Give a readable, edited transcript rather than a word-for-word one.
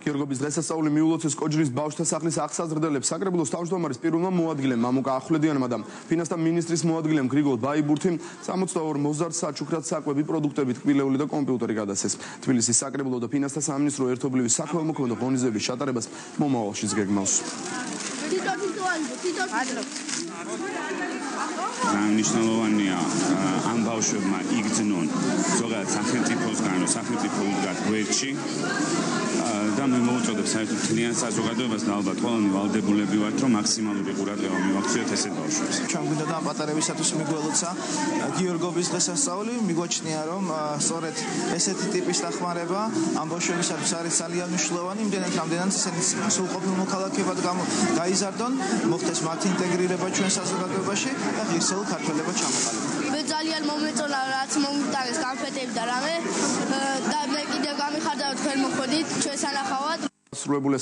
გიორგობის დღესასწაული მიულოცეს კოჯრის ბავშვთა სახლის აღსაზრდელებს. საკრებულოს თავმჯდომარის პირველმა მოადგილემ მამუკა ახვლედიანმა და ფინანსთა მინისტრის მოადგილემ გრიგოლ ბაიბურთიმ 62 მოზარდ საჩუქრად საკვები პროდუქტებით კბილეული და კომპიუტერი გადასცეს. თბილისის საკრებულო და ფინანსთა სამინისტრო ერთობლივი საქველმოქმედო ღონისძიების ჩატარებას მომავალშიც გეგმავს. მნიშვნელოვანია ამ ბავშვებმა იგრძნონ ზოგადად სახელმწიფოსგან, სახელმწიფო უდგათ გვერდში და მე მოვუწოდებ საერთოდ მთლიან საზოგადოებას და ალბათ ყველანი ვალდებულები ვართ, რომ მაქსიმალური ყურადღება მივაქციოთ ესეთ ბავშვებს. ჩვენ გვინდა და პატარებისათვის მიგველოცა გიორგობის დღესასწაული, მიგვაჩნია რომ სწორედ ესეთი ტიპის დახმარება ამ ბავშვებისათვის არის ძალიან მნიშვნელოვანი, იმდენად რამდენად ისინი სრულყოფილ მოქალაქეებად გაიზარდონ, მოხდეს მათი ინტეგრირება ჩვენ საზოგადოებაში და ღირსეულ ქართველებად ჩამოყალიბდნენ. მე ძალიან მომეწონა რაც მომიტანეს განფეთები და რამე და მე კიდევ გამიხარდა თქვენ მოხვედით ჩვენ სანახავად.